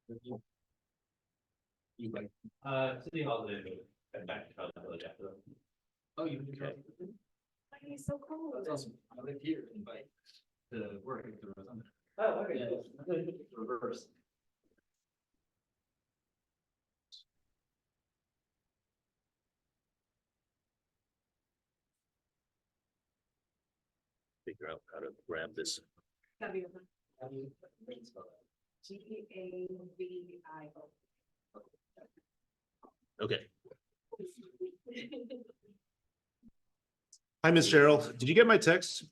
You like, City Hall did and back to the village after. Oh, you okay? It's so cool. That's awesome. I live here in Bike. The work. Oh, okay. Yeah. Reverse. Figure out how to grab this. G-A-V-I-O. Okay. Hi, Miss Cheryl. Did you get my text?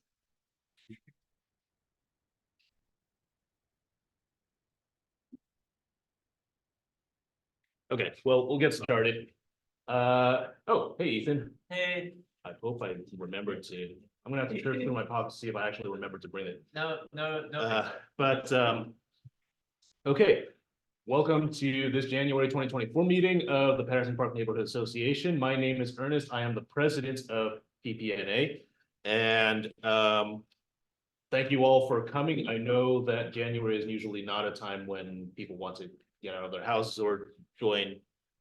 Okay, well, we'll get started. Oh, hey, Ethan. Hey, I hope I remembered to, I'm gonna have to search through my pockets to see if I actually remembered to bring it. no. Okay. Welcome to this January 2024 meeting of the Patterson Park Neighborhood Association. My name is Ernest. I am the president of PPNA. And thank you all for coming. I know that January is usually not a time when people want to get out of their houses or join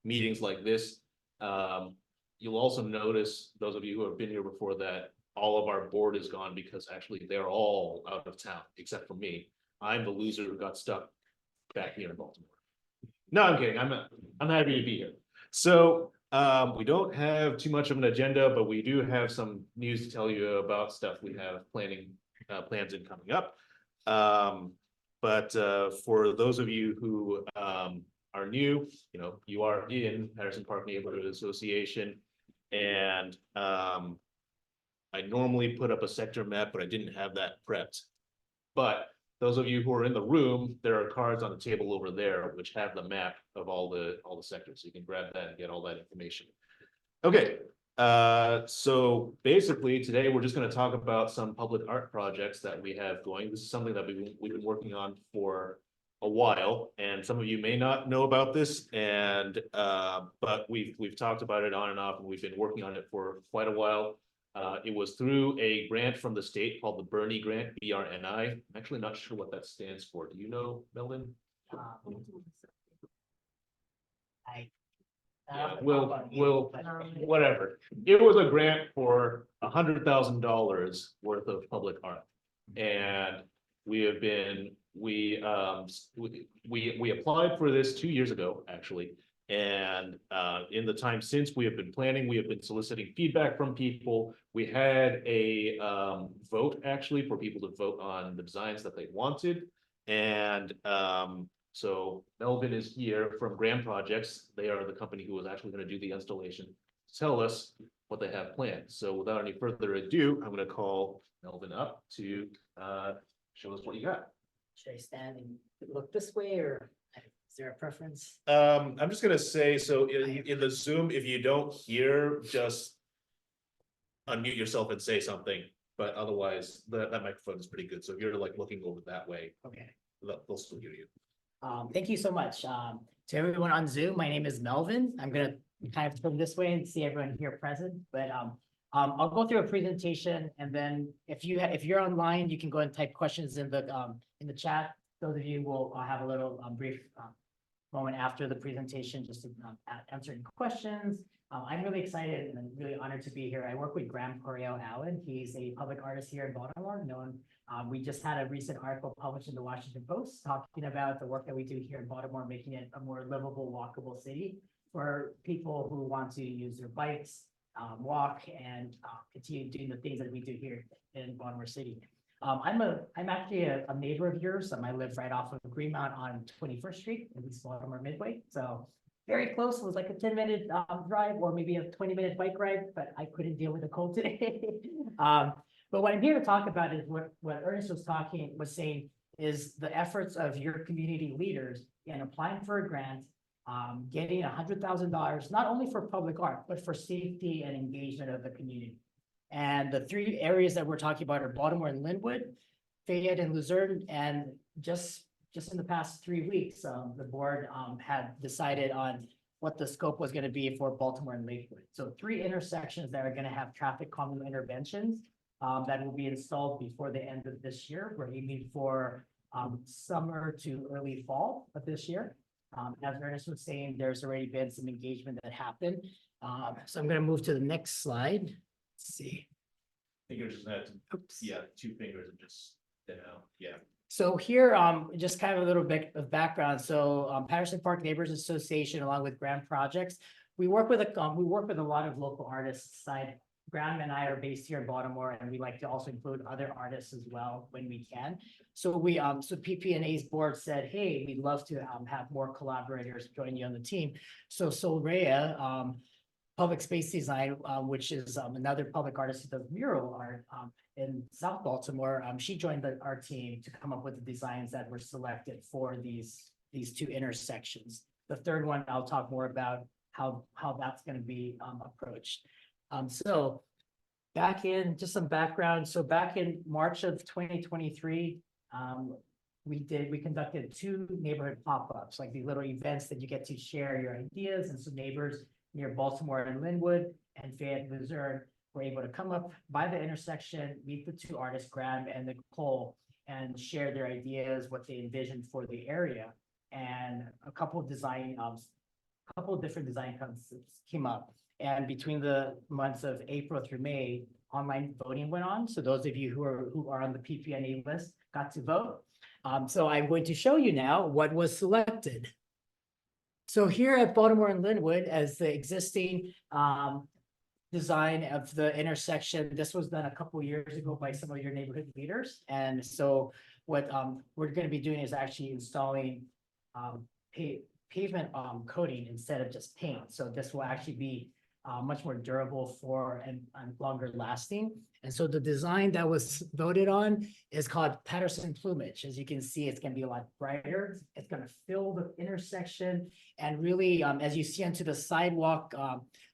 meetings like this. You'll also notice, those of you who have been here before, that all of our board is gone because actually they're all out of town, except for me. I'm the loser who got stuck back here in Baltimore. No, I'm kidding. I'm happy to be here. So we don't have too much of an agenda, but we do have some news to tell you about stuff we have plans in coming up. But for those of you who are new, you are in Patterson Park Neighborhood Association, and I normally put up a sector map, but I didn't have that prepped. But those of you who are in the room, there are cards on the table over there which have the map of all the sectors. So you can grab that and get all that information. Okay, so basically today we're just going to talk about some public art projects that we have going. This is something that we've been working on for a while, and some of you may not know about this, and but we've talked about it on and off, and we've been working on it for quite a while. It was through a grant from the state called the Bernie Grant, BRNI. I'm actually not sure what that stands for. Do you know, Melvin? Whatever. It was a grant for $100,000 worth of public art, and we applied for this 2 years ago, actually. And in the time since, we have been planning, we have been soliciting feedback from people. We had a vote actually for people to vote on the designs that they wanted. And so Melvin is here from Graham Projects. They are the company who was actually going to do the installation, to tell us what they have planned. So without any further ado, I'm going to call Melvin up to show us what you got. Should I stand and look this way, or is there a preference? I'm just gonna say, so in the Zoom, if you don't hear, just unmute yourself and say something. But otherwise, that microphone is pretty good. So if you're like looking over that way, okay, they'll still hear you. Thank you so much. To everyone on Zoom, my name is Melvin. I'm gonna kind of turn this way and see everyone here present. But I'll go through a presentation, and then if you're online, you can go and type questions in the chat. Those of you will have a little brief moment after the presentation just to answer any questions. I'm really excited and I'm really honored to be here. I work with Graham Coryell Allen. He's a public artist here in Baltimore. We just had a recent article published in the Washington Post talking about the work that we do here in Baltimore, making it a more livable, walkable city for people who want to use their bikes, walk, and continue doing the things that we do here in Baltimore City. I'm actually a neighbor of yours. I live right off of Greenmount on 21st Street in East Baltimore Midway. So very close. It was like a 10-minute drive or maybe a 20-minute bike ride, but I couldn't deal with the cold today. But what I'm here to talk about is what Ernest was saying is the efforts of your community leaders in applying for a grant, getting $100,000, not only for public art, but for safety and engagement of the community. And the three areas that we're talking about are Baltimore and Linwood, Fayette and Luzerne. And just in the past 3 weeks, the board had decided on what the scope was going to be for Baltimore and Lakewood. So 3 intersections that are going to have traffic calming interventions that will be installed before the end of this year. We're aiming for summer to early fall of this year. As Ernest was saying, there's already been some engagement that happened. So I'm gonna move to the next slide. Let's see. Fingers just had to, Oops. yeah, 2 fingers and just down, yeah. So here, just kind of a little bit of background. So, Patterson Park Neighbors Association, along with Graham Projects, we work with a lot of local artists. Graham and I are based here in Baltimore, and we like to also include other artists as well when we can. So so PPNA's board said, hey, we'd love to have more collaborators join you on the team. So Soraya, Public Space Design, which is another public artist who does mural art in South Baltimore. She joined our team to come up with the designs that were selected for these 2 intersections. The third one, I'll talk more about how that's going to be approached. So back in just some background. So back in March of 2023, we conducted 2 neighborhood pop-ups, like these little events that you get to share your ideas, and some neighbors near Baltimore and Linwood and Fayette, Missouri were able to come up by the intersection, meet the 2 artists, Graham and Nicole, and share their ideas, what they envisioned for the area. And a couple of different design concepts came up. And between the months of April through May, online voting went on. So those of you who are on the PPNA list got to vote. So I'm going to show you now what was selected. So here at Baltimore and Linwood, as the existing design of the intersection, this was done a couple of years ago by some of your neighborhood leaders. And so what we're going to be doing is actually installing pavement coating instead of just paint. So this will actually be much more durable and longer lasting. And so the design that was voted on is called Patterson Plumage. As you can see, it's going to be a lot brighter. It's going to fill the intersection, and really, as you see onto the sidewalk,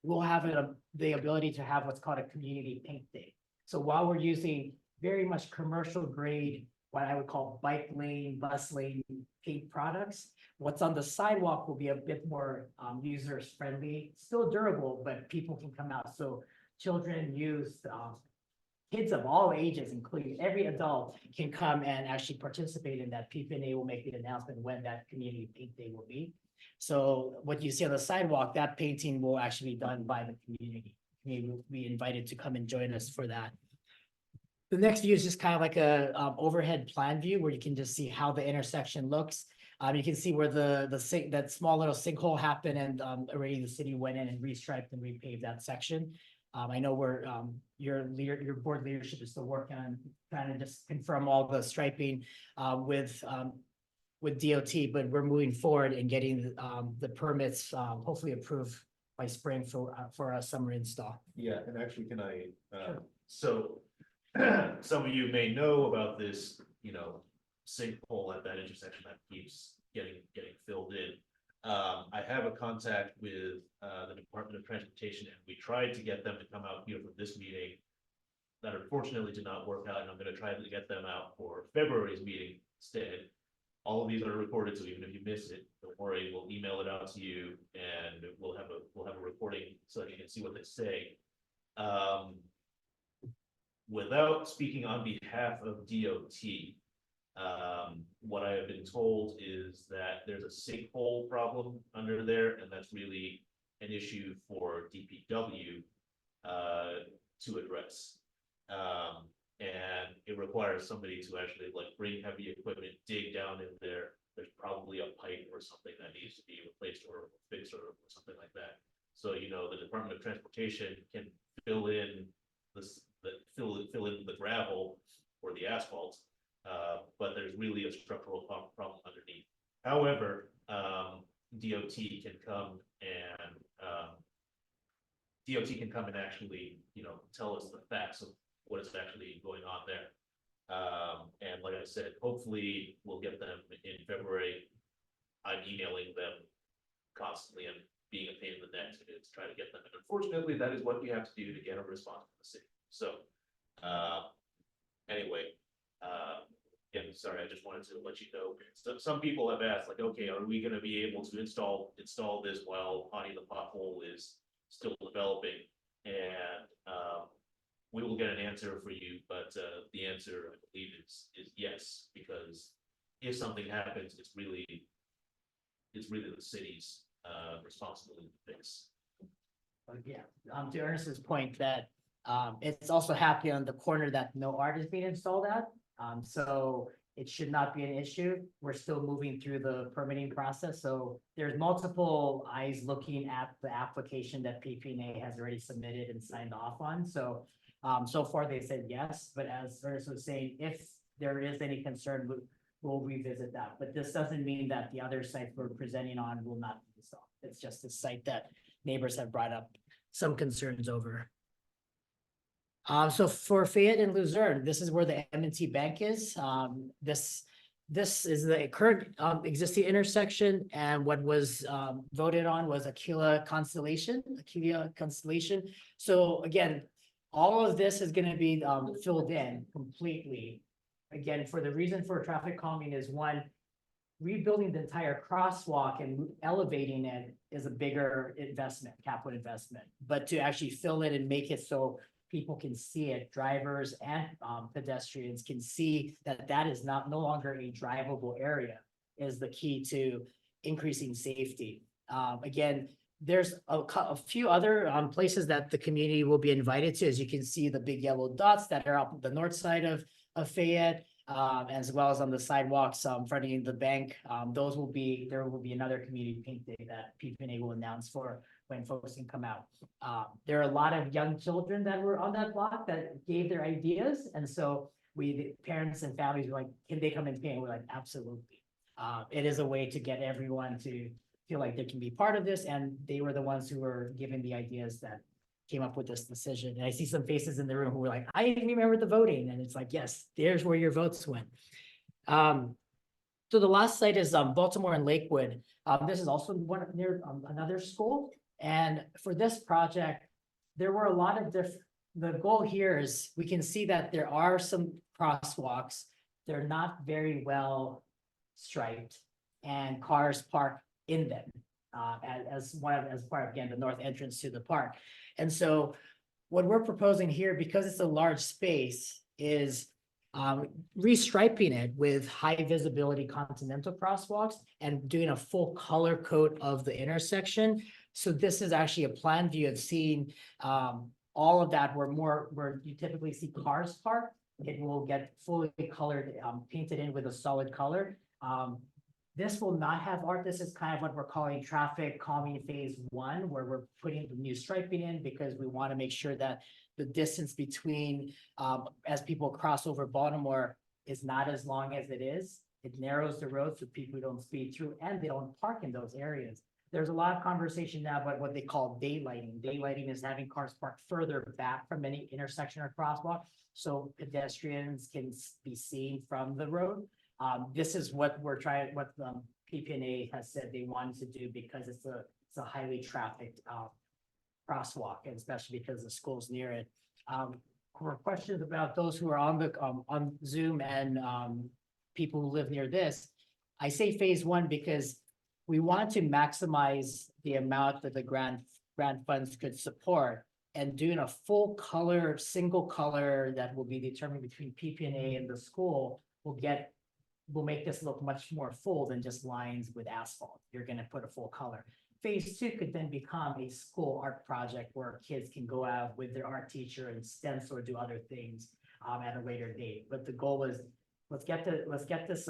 we'll have the ability to have what's called a community paint day. So while we're using very much commercial grade, what I would call bike lane, bus lane paint products, what's on the sidewalk will be a bit more user friendly, still durable, but people can come out. So children, youth, kids of all ages, including every adult, can come and actually participate in that. PPNA will make the announcement when that community paint day will be. So what you see on the sidewalk, that painting will actually be done by the community. We will be invited to come and join us for that. The next view is just kind of like a overhead plan view where you can just see how the intersection looks. You can see where that small little sinkhole happened, and already the city went in and restriped and repaved that section. I know your board leadership is still working on trying to just confirm all the striping with DOT, but we're moving forward and getting the permits hopefully approved by spring for a summer install. Yeah, and actually, can I, Sure. so some of you may know about this, sinkhole at that intersection that keeps getting filled in. I have a contact with the Department of Transportation, and we tried to get them to come out here for this meeting. That unfortunately did not work out, and I'm going to try to get them out for February's meeting instead. All of these are recorded, so even if you miss it, don't worry, we'll email it out to you, and we'll have a recording so that you can see what they say. Without speaking on behalf of DOT, what I have been told is that there's a sinkhole problem under there, and that's really an issue for DPW to address. And it requires somebody to actually bring heavy equipment, dig down in there. There's probably a pipe or something that needs to be replaced or fixed or something like that. So, the Department of Transportation can fill in fill in the gravel or the asphalt, but there's really a structural problem underneath. However, DOT can come and actually, tell us the facts of what is actually going on there. And like I said, hopefully we'll get them in February. I'm emailing them constantly and being a pain in the neck to try to get them. And unfortunately, that is what you have to do to get a response from the city. So, anyway, again, sorry, I just wanted to let you know. So some people have asked, okay, are we going to be able to install this while Honey the Pothole is still developing? And we will get an answer for you, but the answer, I believe, is yes, because if something happens, it's really the city's responsibility to fix. Yeah, to Ernest's point that, it's also happening on the corner that no art is being installed at. So it should not be an issue. We're still moving through the permitting process, so there's multiple eyes looking at the application that PPNA has already submitted and signed off on, so. So far they said yes, but as Ernest was saying, if there is any concern, we'll revisit that, but this doesn't mean that the other sites we're presenting on will not be installed. It's just a site that neighbors have brought up some concerns over. So for Fayette and Luzerne, this is where the M&T Bank is. This is the current existing intersection, and what was voted on was Aquila Constellation. So again, all of this is gonna be filled in completely. Again, for the reason for traffic calming is one, rebuilding the entire crosswalk and elevating it is a bigger investment, capital investment. But to actually fill it and make it so people can see it, drivers and pedestrians can see that that is no longer a drivable area, is the key to increasing safety. Again, there's a few other places that the community will be invited to. As you can see, the big yellow dots that are up the north side of Fayette. As well as on the sidewalks, fronting the bank, there will be another community paint day that PPNA will announce for when folks can come out. There are a lot of young children that were on that block that gave their ideas, and so the parents and families were like, can they come and paint? We're like, absolutely. It is a way to get everyone to feel like they can be part of this, and they were the ones who were given the ideas that came up with this decision. And I see some faces in the room who were like, I remember the voting. And it's like, yes, there's where your votes went. So the last site is Baltimore and Lakewood. This is also one near another school. And for this project, there were a lot of the goal here is we can see that there are some crosswalks. They're not very well striped, and cars park in them. As part of, again, the north entrance to the park. And so what we're proposing here, because it's a large space, is restriping it with high visibility continental crosswalks and doing a full color code of the intersection. So this is actually a plan view of seeing all of that where you typically see cars parked. It will get fully colored, painted in with a solid color. This will not have art. This is kind of what we're calling traffic calming phase 1, where we're putting the new striping in because we want to make sure that the distance between, as people cross over Baltimore, is not as long as it is. It narrows the road so people don't speed through and they don't park in those areas. There's a lot of conversation now about what they call daylighting. Daylighting is having cars parked further back from any intersection or crosswalk so pedestrians can be seen from the road. This is what we're trying, what PPNA has said they wanted to do because it's a highly trafficked crosswalk, and especially because the school's near it. For questions about those who are on Zoom and people who live near this, I say phase 1 because we want to maximize the amount that the grant funds could support, and doing a full color, single color that will be determined between PPNA and the school will make this look much more full than just lines with asphalt. You're going to put a full color. Phase 2 could then become a school art project where kids can go out with their art teacher and stencil or do other things at a later date. But the goal is let's get this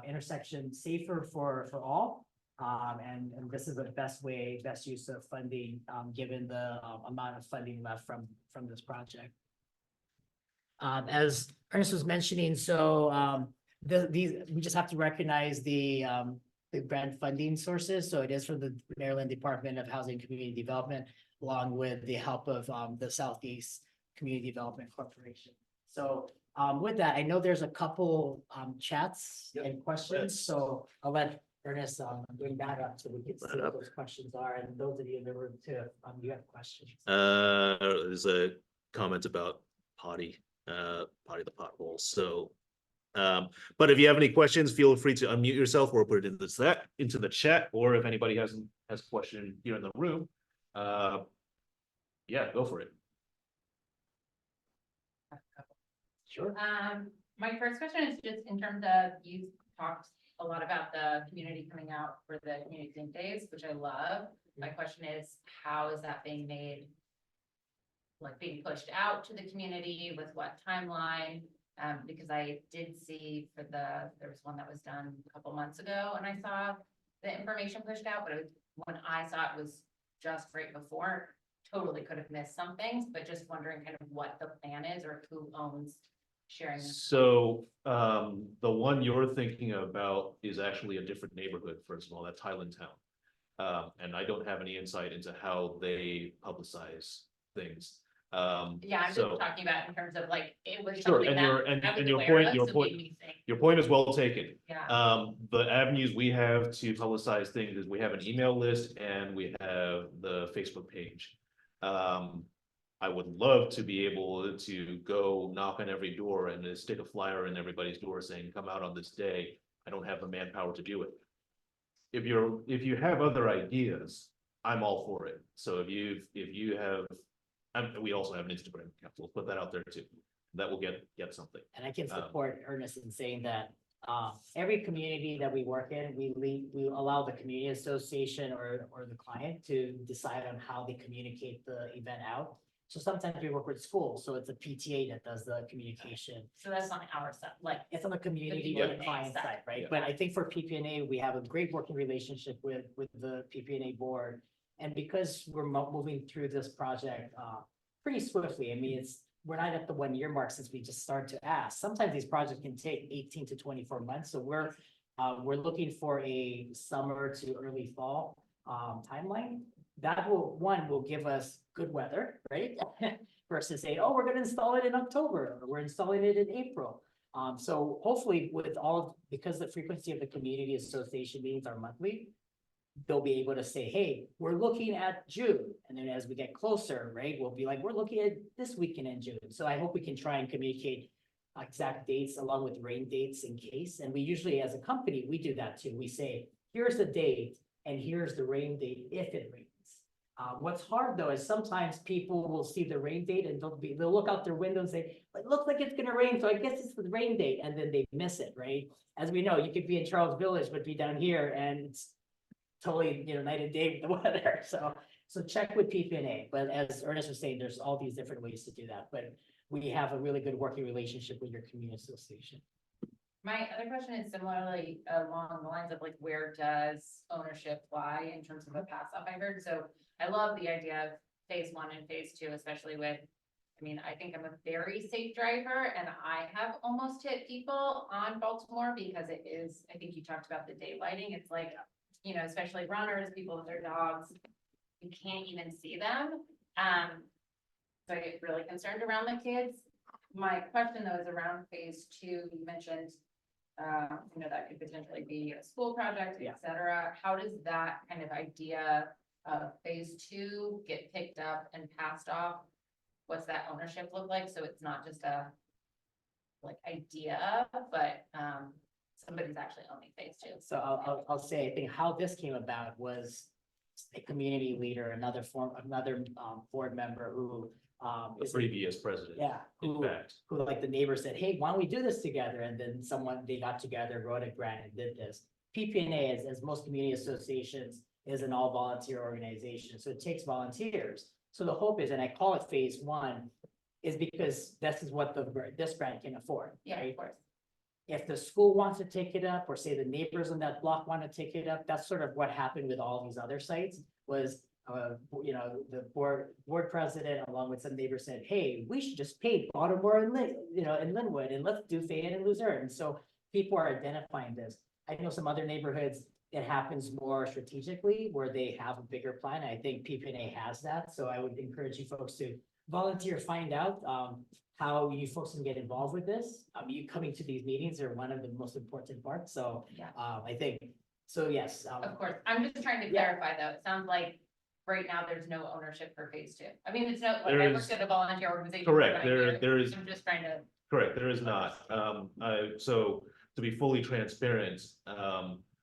intersection safer for all. And this is the best use of funding given the amount of funding left from this project. As Ernest was mentioning, so we just have to recognize the grant funding sources. So it is from the Maryland Department of Housing and Community Development, along with the help of the Southeast Community Development Corporation. So with that, I know there's a couple chats and questions, so I'll let Ernest bring that up so we can see what those questions are. And those of you in the room too, you have questions. There's a comment about potty the pothole. So but if you have any questions, feel free to unmute yourself or put it into the chat, or if anybody has a question here in the room, yeah, go for it. Sure. My first question is just in terms of use talked a lot about the community coming out for the community think days, which I love. My question is, how is that being made? Like being pushed out to the community with what timeline? Because I did see there was one that was done a couple months ago and I saw the information pushed out, but when I saw it was just right before. Totally could have missed some things, but just wondering kind of what the plan is or who owns sharing this. So, the one you're thinking about is actually a different neighborhood, first of all, that's Highland Town. And I don't have any insight into how they publicize things. Yeah, I'm just so- talking about in terms of like, it was Sure, something and that your, and I was your aware point, of, your so point, made me think, your point is well taken. yeah. The avenues we have to publicize things is we have an email list and we have the Facebook page. I would love to be able to go knock on every door and stick a flyer in everybody's door saying, come out on this day. I don't have the manpower to do it. If you have other ideas, I'm all for it. So if you have, and we also have an Instagram account, we'll put that out there too. That will get something. And I can support Ernest in saying that every community that we work in, we allow the community association or the client to decide on how they communicate the event out. So sometimes we work with schools, so it's a PTA that does the communication. So that's on our side, like, It's on the community or the PPNA client side. side, right? Yeah. But I think for PPNA, we have a great working relationship with the PPNA board. And because we're moving through this project pretty swiftly, I mean, we're not at the 1 year mark since we just started to ask. Sometimes these projects can take 18 to 24 months. So we're looking for a summer to early fall timeline. That will give us good weather, right? Versus saying, oh, we're gonna install it in October, or we're installing it in April. So hopefully because the frequency of the community association meetings are monthly, they'll be able to say, hey, we're looking at June. And then as we get closer, right, we'll be like, we're looking at this weekend in June. So I hope we can try and communicate exact dates along with rain dates in case. And we usually, as a company, we do that too. We say, here's the date and here's the rain date if it rains. What's hard though is sometimes people will see the rain date and they'll look out their window and say, it looks like it's gonna rain, so I guess it's the rain date, and then they miss it, right? As we know, you could be in Charles Village, but be down here and it's totally, night and day with the weather. So check with PPNA, but as Ernest was saying, there's all these different ways to do that, but we have a really good working relationship with your community association. my other question is similarly along the lines of like, where does ownership lie in terms of a pass up I heard? So I love the idea of phase 1 and phase 2, especially with, I mean, I think I'm a very safe driver and I have almost hit people on Baltimore because it is, I think you talked about the daylighting. It's like, especially runners, people with their dogs, you can't even see them. So I get really concerned around the kids. My question though is around phase 2, you mentioned, that could potentially be a school project, Yeah. et cetera. How does that kind of idea of phase 2 get picked up and passed off? What's that ownership look like? So it's not just a idea, but somebody's actually owning phase 2. So I'll say, I think how this came about was a community leader, another board member who The previous president. yeah, In who fact, like the neighbor said, hey, why don't we do this together? And then they got together, wrote a grant and did this. PPNA, as most community associations, is an all volunteer organization. So it takes volunteers. So the hope is, and I call it phase 1, is because this is what this grant can afford. Yeah, right? of course. If the school wants to take it up, or say the neighbors on that block want to take it up, that's sort of what happened with all these other sites was, the board president, along with some neighbors said, hey, we should just pay Baltimore and and Linwood, and let's do Fayette and Luzerne. So people are identifying this. I know some other neighborhoods, it happens more strategically where they have a bigger plan. I think PPNA has that. So I would encourage you folks to volunteer, find out how you folks can get involved with this. You coming to these meetings are one of the most important parts. So Yeah. I think, so yes. Of course, I'm just trying to Yeah. clarify though, it sounds like right now there's no ownership for phase 2. I mean, it's not, like There I is- worked at a volunteer organization. for correct, 9 years. there is, I'm just trying to, correct, there is not. So to be fully transparent,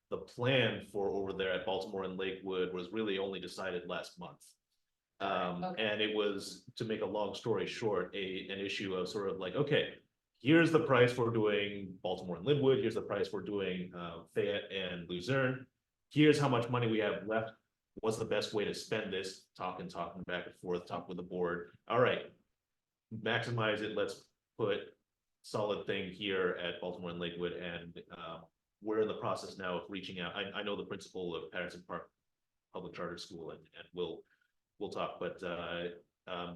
the plan for over there at Baltimore and Lakewood was really only decided last month. Okay. And it was, to make a long story short, an issue of sort of like, okay, here's the price for doing Baltimore and Linwood, here's the price for doing Fayette and Luzerne. Here's how much money we have left. What's the best way to spend this? Talking back and forth, talk with the board. All right, maximize it. Let's put solid thing here at Baltimore and Lakewood, and we're in the process now of reaching out. I know the principal of Patterson Park Public Charter School, and we'll talk, but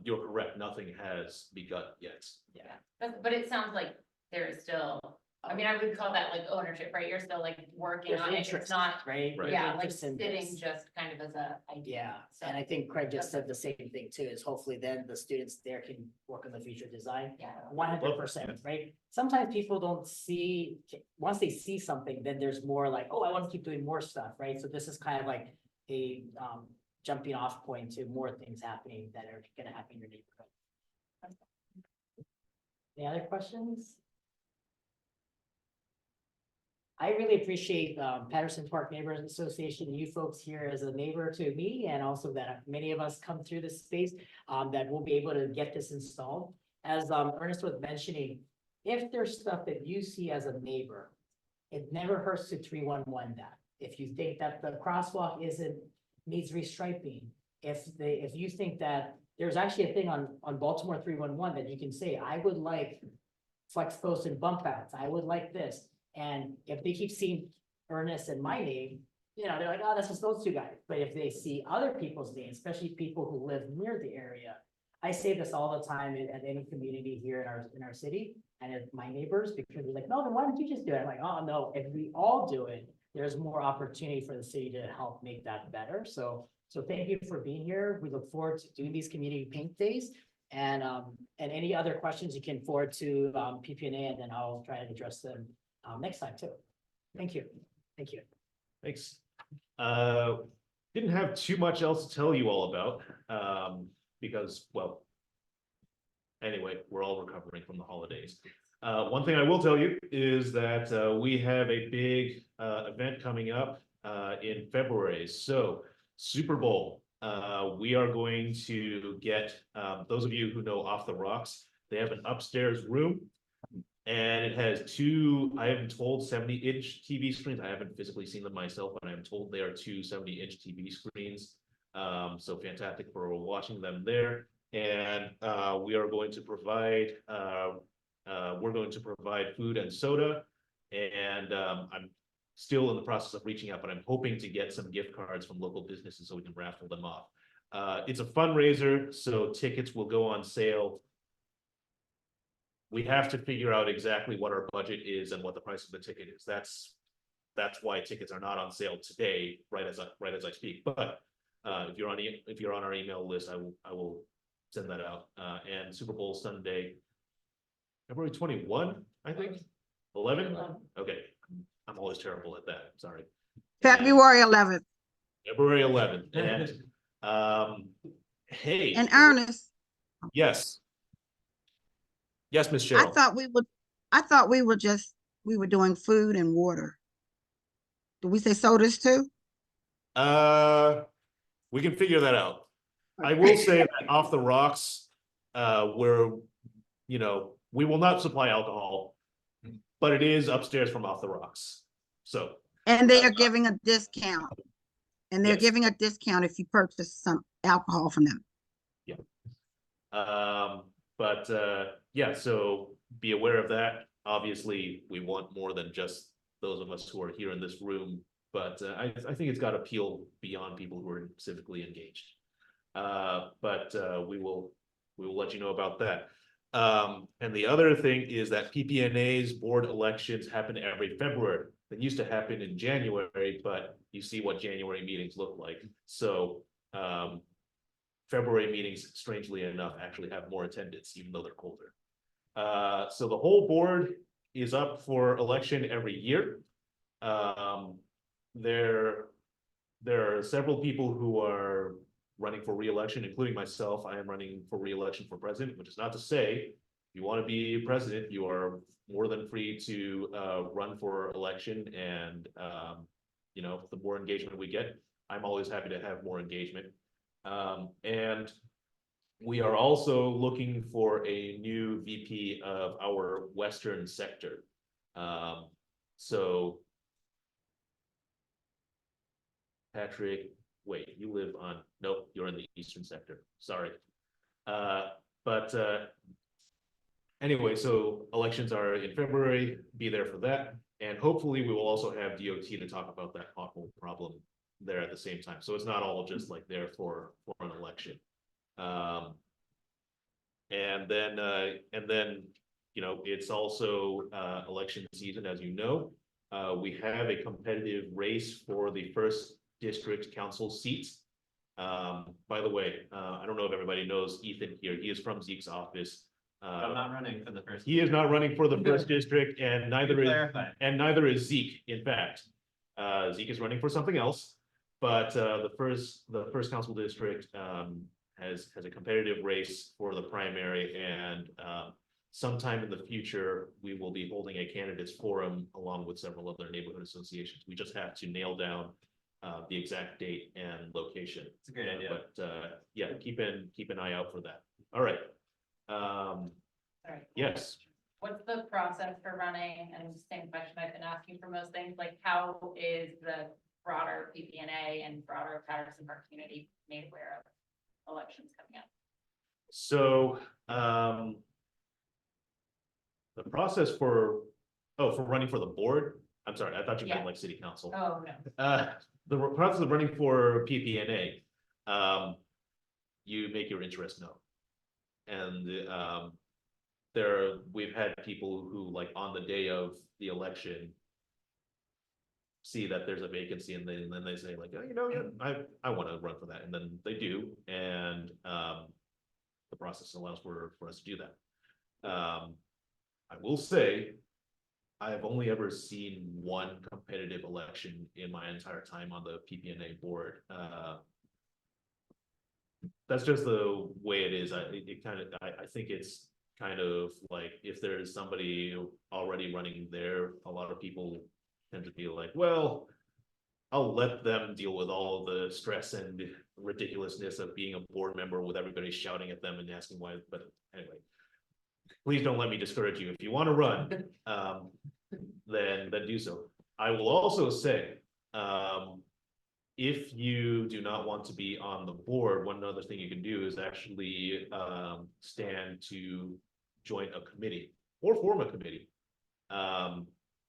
you're correct, nothing has begun yet. Yeah, but it sounds like there is still, I mean, I would call that like ownership, right? You're still like working There's on it, it's interest, not, right? Right. There's yeah, like interest in sitting this. just kind of as a idea. Yeah, So, and I think Craig just said the same thing too, is hopefully then the students there can work on the future design. yeah. 100%, right? Sometimes people don't see, once they see something, then there's more like, oh, I want to keep doing more stuff, right? So this is kind of like a jumping off point to more things happening that are gonna happen in your neighborhood. Any other questions? I really appreciate Patterson Park Neighborhood Association and you folks here as a neighbor to me, and also that many of us come through this space that we'll be able to get this installed. As Ernest was mentioning, if there's stuff that you see as a neighbor, it never hurts to 311 that. If you think that the crosswalk needs restriping, if you think that there's actually a thing on Baltimore 311 that you can say, I would like flex posts and bump outs, I would like this. And if they keep seeing Ernest and my name, you know, they're like, oh, that's just those two guys. But if they see other people's names, especially people who live near the area, I say this all the time at any community here in our city and at my neighbors, because they're like, no, then why don't you just do it? I'm like, oh no, if we all do it, there's more opportunity for the city to help make that better. So thank you for being here. We look forward to doing these community paint days. And any other questions you can forward to PPNA, and then I'll try to address them next time too. Thank you. Thank you. Thanks. Didn't have too much else to tell you all about, because, well, anyway, we're all recovering from the holidays. One thing I will tell you is that we have a big event coming up in February. So Super Bowl, we are going to get, those of you who know Off the Rocks, they have an upstairs room. And it has two, I have been told 70-inch TV screens. I haven't physically seen them myself, but I'm told they are two 70-inch TV screens. So fantastic for watching them there. And we are going to provide, food and soda. And I'm still in the process of reaching out, but I'm hoping to get some gift cards from local businesses so we can raffle them off. It's a fundraiser, so tickets will go on sale. We have to figure out exactly what our budget is and what the price of the ticket is. That's why tickets are not on sale today, right as I speak. But if you're on our email list, I will send that out. And Super Bowl Sunday, February 21, I think, 11. Okay, I'm always terrible at that. Sorry. February 11th. February 11th. And hey. And Ernest, Yes. Yes, Miss I Cheryl. thought we were doing food and water. Did we say sodas too? We can figure that out. I will say that Off the Rocks, we will not supply alcohol, but it is upstairs from Off the Rocks. So. And they are giving a discount. And they're Yes. giving a discount if you purchase some alcohol from them. Yeah, so be aware of that. Obviously, we want more than just those of us who are here in this room, but I think it's got appeal beyond people who are civically engaged. We will let you know about that. And the other thing is that PPNA's board elections happen every February. They used to happen in January, but you see what January meetings look like. So February meetings, strangely enough, actually have more attendance, even though they're colder. So the whole board is up for election every year. There are several people who are running for re-election, including myself. I am running for re-election for president, which is not to say, if you want to be president, you are more than free to run for election. And the more engagement we get, I'm always happy to have more engagement. And we are also looking for a new VP of our Western sector. So Patrick, wait, you live on, nope, you're in the Eastern sector, sorry. But anyway, so elections are in February, be there for that. And hopefully we will also have DOT to talk about that pothole problem there at the same time. So it's not all just like there for an election. And then, you know, it's also election season, as you know. We have a competitive race for the first district council seats. By the way, I don't know if everybody knows Ethan here. He is from Zeke's office. I'm not running for the first. He is not running for the first district, and neither is Zeke, in fact. Zeke is running for something else, but the first council district has a competitive race for the primary, and sometime in the future, we will be holding a candidates forum along with several other neighborhood associations. We just have to nail down the exact date and location. It's a great idea. But yeah, keep an eye out for that. All right. Sorry. Yes. What's the process for running? And same question I've been asking for most things, like how is the broader PPNA and broader Patterson Park community made aware of elections coming up? So, the process for running for the board, I'm sorry, I thought you meant Yeah. like city council. Oh, no. The process of running for PPNA, you make your interest known. And, we've had people who, like, on the day of the election, see that there's a vacancy, and then they say like, oh, you know, yeah, I want to run for that, and then they do, and the process allows for us to do that. I will say, I have only ever seen one competitive election in my entire time on the PPNA board. That's just the way it is. I think it's kind of like, if there's somebody already running there, a lot of people tend to be like, well, I'll let them deal with all of the stress and ridiculousness of being a board member with everybody shouting at them and asking why. But anyway, please don't let me discourage you. If you want to run, then do so. I will also say, if you do not want to be on the board, one other thing you can do is actually stand to join a committee or form a committee.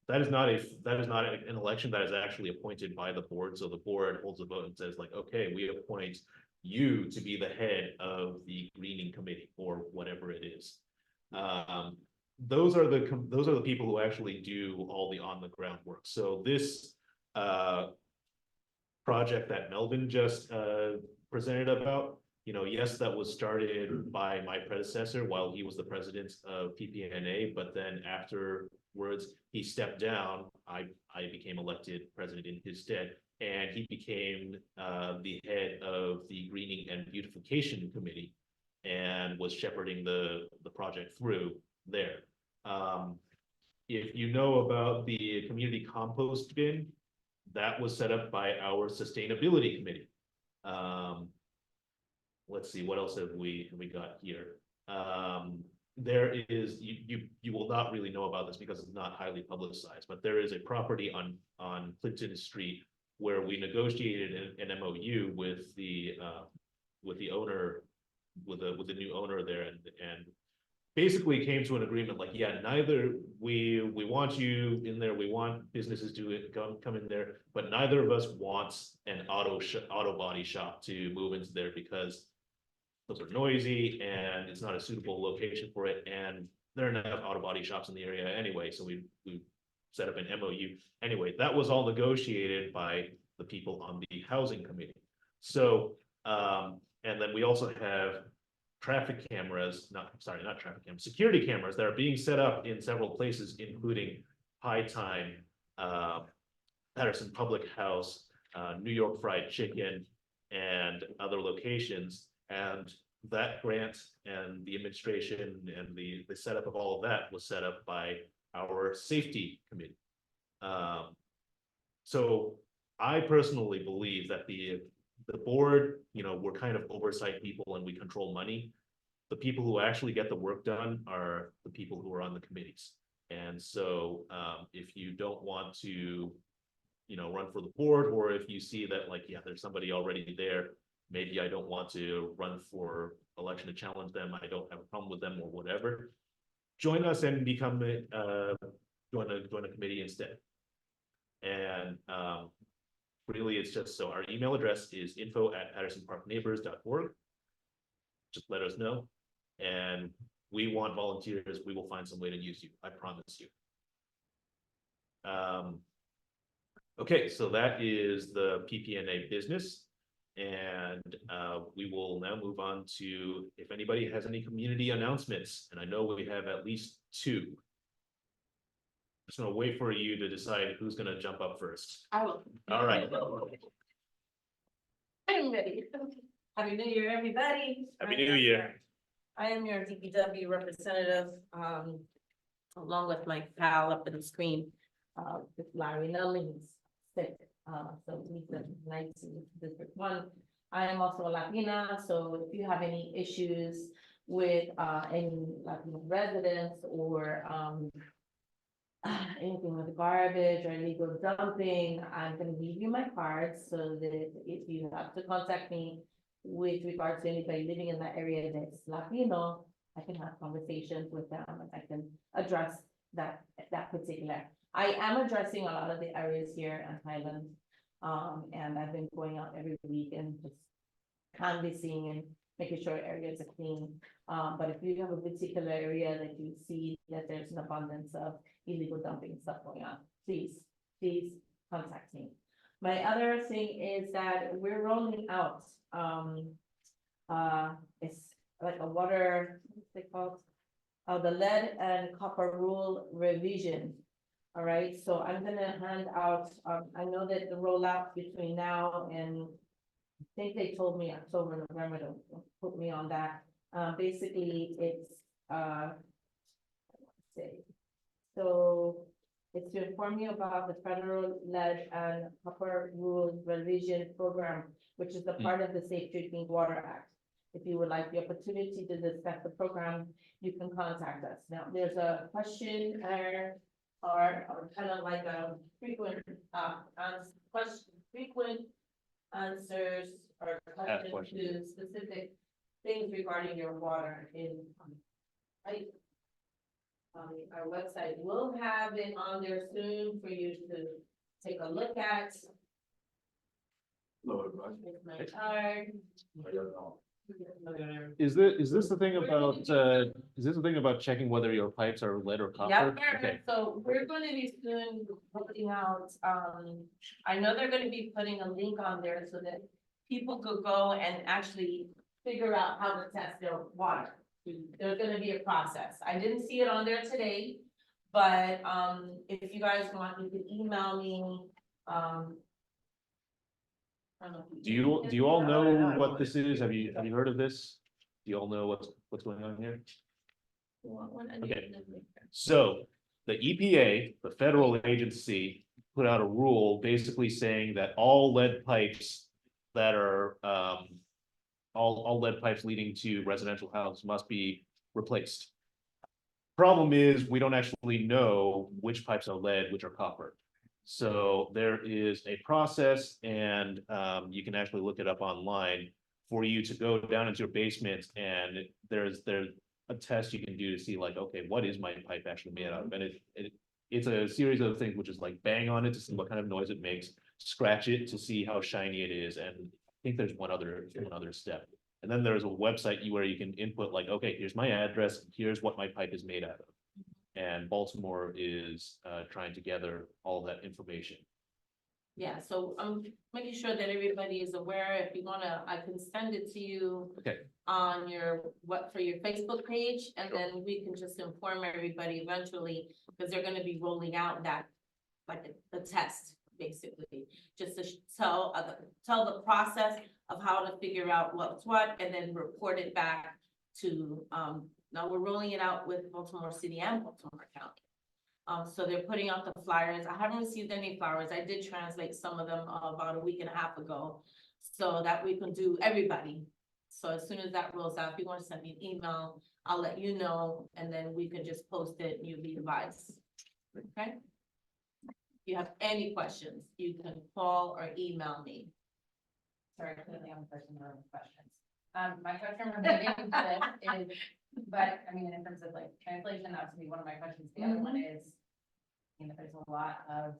That is not an election that is actually appointed by the board. So the board holds a vote and says like, okay, we appoint you to be the head of the greening committee or whatever it is. Those are the people who actually do all the on the ground work. So this project that Melvin just presented about, you know, yes, that was started by my predecessor while he was the president of PPNA, but then afterwards he stepped down. I became elected president in his stead, and he became the head of the Greening and Beautification Committee and was shepherding the project through there. If you know about the community compost bin, that was set up by our sustainability committee. Let's see, what else have we got here? There is, you will not really know about this because it's not highly publicized, but there is a property on Clinton Street where we negotiated an MOU with the owner, with the new owner there, and basically came to an agreement like, yeah, neither we want you in there, we want businesses to come in there, but neither of us wants an auto body shop to move into there because those are noisy and it's not a suitable location for it, and there are enough auto body shops in the area anyway, so we set up an MOU. Anyway, that was all negotiated by the people on the housing committee. So and then we also have traffic cameras, security cameras that are being set up in several places, including High Time, Patterson Public House, New York Fried Chicken, and other locations. And that grant and the administration and the setup of all of that was set up by our safety committee. So I personally believe that the board, you know, we're kind of oversight people and we control money. the people who actually get the work done are the people who are on the committees. And so, if you don't want to, run for the board, or if you see that like, yeah, there's somebody already there, maybe I don't want to run for election to challenge them, I don't have a problem with them or whatever, join us and become join a committee instead. And really, it's just, so our email address is info@pattersonparkneighbors.org. Just let us know, and we want volunteers. We will find some way to use you, I promise you. Okay, so that is the PPNA business. And we will now move on to if anybody has any community announcements, and I know we have at least two. Just gonna wait for you to decide who's gonna jump up first. I will. All right. I'm ready. Happy New Year, everybody. Happy New Year. I am your DPW representative, along with my pal up in the screen, with Larry Nutley, he's sick, so he's the night District 1. I am also a Latina, so if you have any issues with, any Latino residents or, anything with garbage or illegal dumping, I'm gonna give you my cards so that if you have to contact me with regards to anybody living in that area that's Latino, I can have conversations with them and I can address that particular. I am addressing a lot of the areas here in Highland. And I've been going out every week and just canvassing and making sure areas are clean. But if you have a particular area that you see that there's an abundance of illegal dumping stuff going on, please contact me. My other thing is that we're rolling out, it's like a water, what's it called? The lead and copper rule revision. All right, so I'm gonna hand out, I know that the rollout between now and I think they told me October, November to put me on that. Basically, it's, so it's to inform you about the federal lead and copper rules revision program, which is the part of the Safe Drinking Water Act. If you would like the opportunity to discuss the program, you can contact us. Now, there's a question or kind of like a frequent, frequent answers or questions to specific things regarding your water in, right? Our website will have it on there soon for you to take a look at. Here's my card. Is this the thing about, is this the thing about checking whether your pipes are lead or copper? Yep, Okay. so we're gonna be soon putting out, I know they're gonna be putting a link on there so that people could go and actually figure out how to test their water. There's gonna be a process. I didn't see it on there today, but, if you guys want, you can email me, I don't know if Do you all know what this is? Have you heard of this? Do you all know what's going on here? Okay. So the EPA, the federal agency, put out a rule basically saying that all lead pipes that are all lead pipes leading to residential houses must be replaced. Problem is, we don't actually know which pipes are lead, which are copper. So there is a process, and you can actually look it up online for you to go down into your basement, and there's a test you can do to see like, okay, what is my pipe actually made out of? And it's a series of things, which is like bang on it to see what kind of noise it makes, scratch it to see how shiny it is, and I think there's one other step. And then there's a website where you can input like, okay, here's my address, here's what my pipe is made out of. And Baltimore is trying to gather all that information. Yeah, so I'm making sure that everybody is aware. If you wanna, I can send it to you. Okay. On your, for your Facebook page, and Sure. then we can just inform everybody eventually, because they're gonna be rolling out that, like the test, basically. Just to tell the process of how to figure out what's what, and then report it back to, now we're rolling it out with Baltimore City and Baltimore County. So they're putting out the flyers. I haven't received any flyers. I did translate some of them about a week and a half ago, so that we can do everybody So as soon as that rolls out, if you want to send me an email, I'll let you know, and then we can just post it and you'll be advised. Okay? If you have any questions, you can call or email me. Sorry, clearly I'm the person who has questions. My question related to this is, but I mean, in terms of like translation, that would be one of my questions. The other one is, you know, there's a lot of,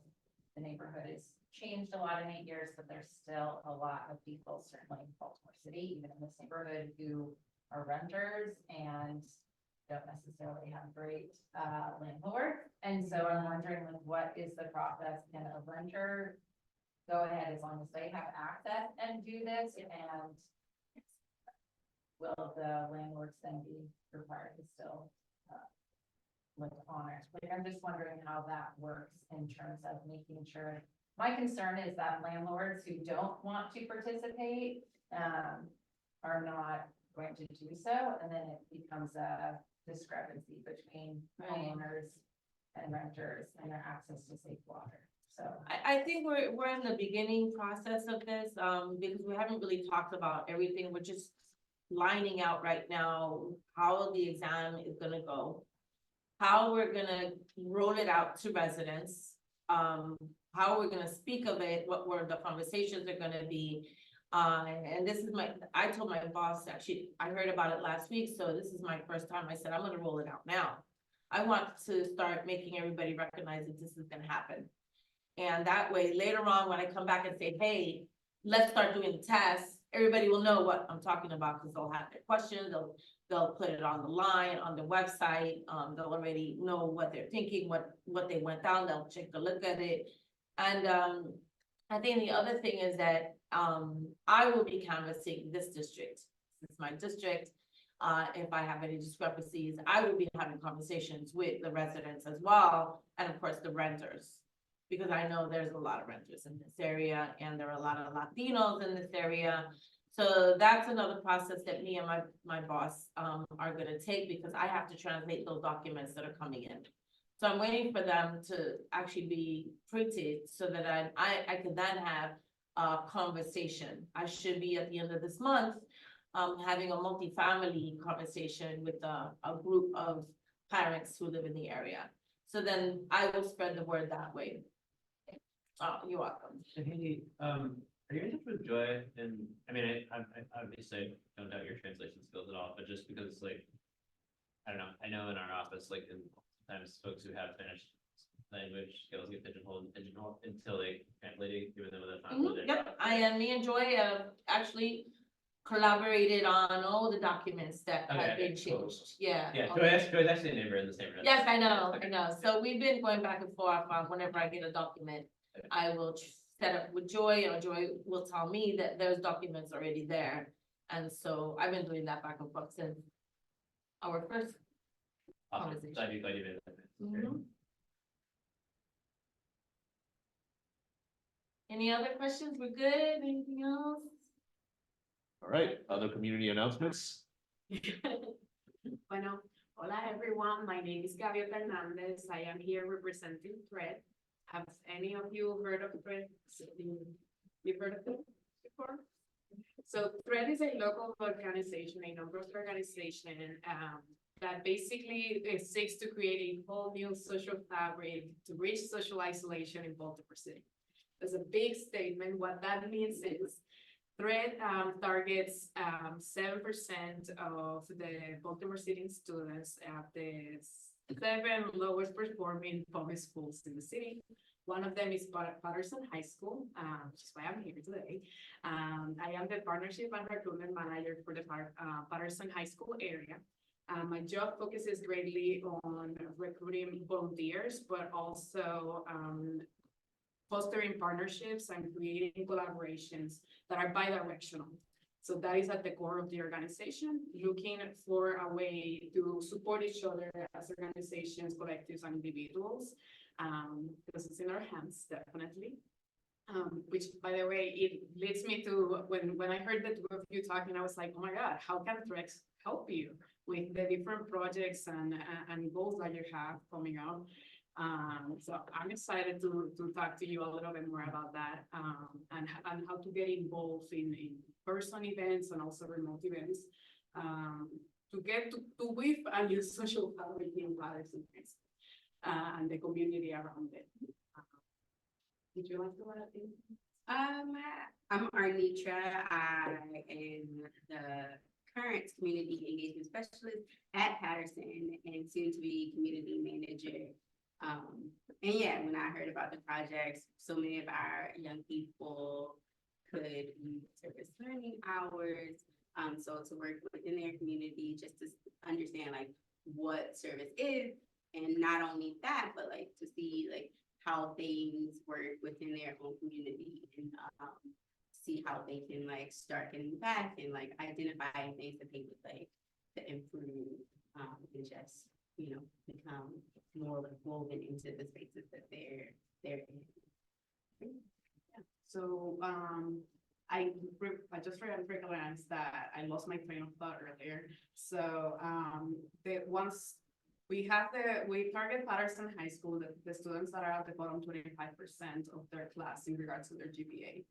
the neighborhood has changed a lot in 8 years, but there's still a lot of people, certainly in Baltimore City, even in this neighborhood, who are renters and don't necessarily have great landlords. And so I'm wondering, like, what is the process? Can a renter go ahead as long as they have access and do this? And will the landlords then be required to still live on it? Like, I'm just wondering how that works in terms of making sure. My concern is that landlords who don't want to participate are not going to do so, and then it becomes a discrepancy between homeowners and renters and their access to safe water. So I think we're in the beginning process of this, because we haven't really talked about everything. We're just lining out right now how the exam is gonna go, how we're gonna roll it out to residents, how we're gonna speak of it, what were the conversations are gonna be. And this is I told my boss, actually, I heard about it last week, so this is my first time. I said, I'm gonna roll it out now. I want to start making everybody recognize that this is gonna happen. And that way, later on, when I come back and say, hey, let's start doing the tests, everybody will know what I'm talking about, because they'll have their questions, they'll put it on the line, on the website, they'll already know what they're thinking, what they went down, they'll take a look at it. And I think the other thing is that I will be canvassing this district. It's my district. If I have any discrepancies, I will be having conversations with the residents as well, and of course the renters. Because I know there's a lot of renters in this area, and there are a lot of Latinos in this area. So that's another process that me and my boss are gonna take, because I have to translate those documents that are coming in. So I'm waiting for them to actually be printed so that I can then have a conversation. I should be at the end of this month having a multifamily conversation with a group of parents who live in the area. So then I will spread the word that way. Oh, you're welcome. Hey, are you in touch with Joy? And I mean, I obviously don't doubt your translation skills at all, but just because, like, I don't know, I know in our office, like, sometimes folks who have finished language skills get pigeonholed until they translate it, even though that's not what they're. Yep, me and Joy actually collaborated on all the documents that have been cool. changed. Yeah. Yeah, Joy's actually a neighbor in the same room. Yes, I know. So we've been going back and forth on whenever I get a document, I will set up with Joy, or Joy will tell me that there's documents already there. And so I've been doing that back and forth since our first Awesome. conversation. Glad you did that. Mhm. Any other questions? We're good? Anything else? All right, other community announcements? Bueno, hola everyone. My name is Gabriel Hernandez. I am here representing THREAD. Have any of you heard of THREAD? You've heard of it before? So THREAD is a local organization, a nonprofit organization that basically seeks to create a whole new social fabric to bridge social isolation in Baltimore City. There's a big statement. What that means is THREAD targets 7% of the Baltimore City students at the 7 lowest performing public schools in the city. One of them is Patterson High School, which is why I'm here today. I am the partnership and recruitment manager for the Patterson High School area. My job focuses greatly on recruiting volunteers, but also fostering partnerships and creating collaborations that are bi-directional. So that is at the core of the organization, looking for a way to support each other as organizations, collectives, and individuals, because it's in our hands, definitely. Which, by the way, it leads me to when I heard the two of you talking, I was like, oh my God, how can THREAD help you with the different projects and goals that you have coming up? So I'm excited to talk to you a little bit more about that, and how to get involved in person events and also remote events. To get to weave and use social fabric in Patterson, and the community around it. Would you like to add anything? I'm Arnitra. I am the current community engagement specialist at Patterson and soon to be community manager. And yeah, when I heard about the projects, so many of our young people could use service learning hours. So to work within their community, just to understand like what service is, and not only that, but like to see like how things work within their own community, and see how they can like start getting back and like identify things that they would like to improve, and just, you know, become more like woven into the spaces that they're in. So, I just realized that I lost my train of thought earlier. So, we target Patterson High School, the students that are at the bottom 25% of their class in regards to their GPA.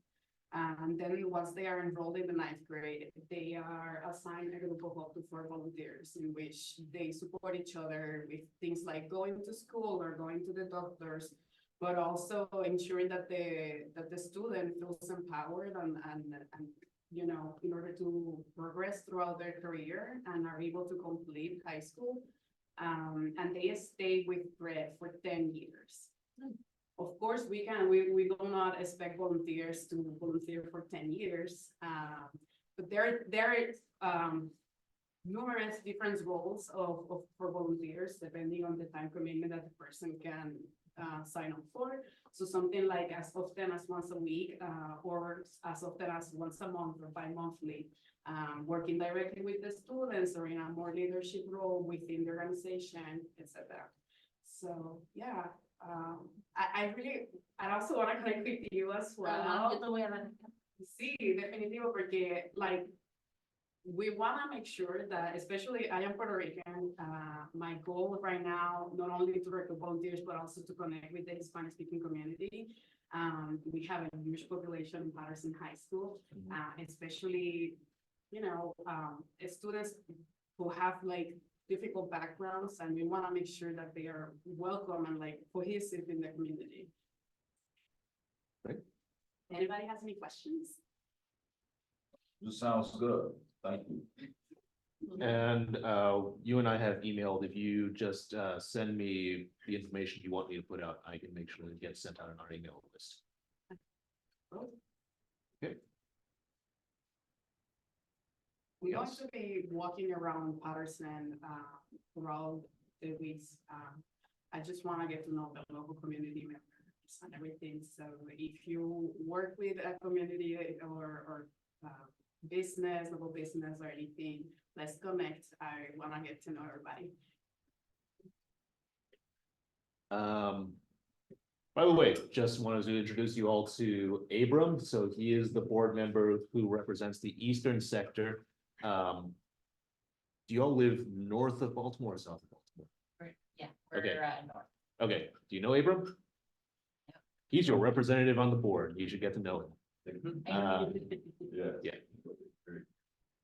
And then once they are enrolled in the 9th grade, they are assigned a group of up to 4 volunteers in which they support each other with things like going to school or going to the doctors, but also ensuring that the student feels empowered and you know, in order to progress throughout their career and are able to complete high school. And they stay with Brett for 10 years. Of course, we do not expect volunteers to volunteer for 10 years. But there are numerous different roles for volunteers, depending on the time commitment that the person can sign up for. So something like as often as once a week, or as often as once a month or bi-monthly, working directly with the students or in a more leadership role within the organization, etc. So yeah, I also want to connect with you as well. Sí, definitivo, porque like we want to make sure that, especially I am Puerto Rican, my goal right now, not only to recruit volunteers, but also to connect with the Hispanic speaking community. We have a huge population in Patterson High School, especially, you know, students who have like difficult backgrounds, and we want to make sure that they are welcome and like cohesive in the community. Right. Anybody has any questions? This sounds good. Thank you. And you and I have emailed. If you just send me the information you want me to put out, I can make sure it gets sent out on our email list. Okay. We're going to be walking around Patterson throughout the weeks. I just want to get to know the local community members and everything. So if you work with a community or local business or anything, let's connect. I want to get to know everybody. By the way, just wanted to introduce you all to Abram. So he is the board member who represents the eastern sector. Do you all live north of Baltimore or south of Baltimore? Yeah. Okay. North. Okay, do you know Abram? He's your representative on the board. You should get to know him. Yeah. Yeah.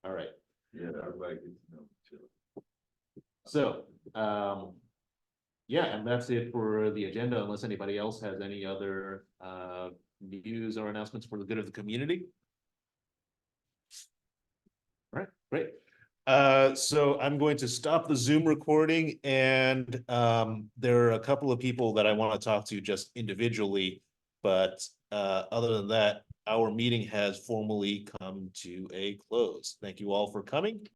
All right. Yeah, everybody gets to know each other. So, yeah, and that's it for the agenda, unless anybody else has any other news or announcements for the good of the community. All right, great. So I'm going to stop the Zoom recording, and there are a couple of people that I want to talk to just individually, but other than that, our meeting has formally come to a close. Thank you all for coming.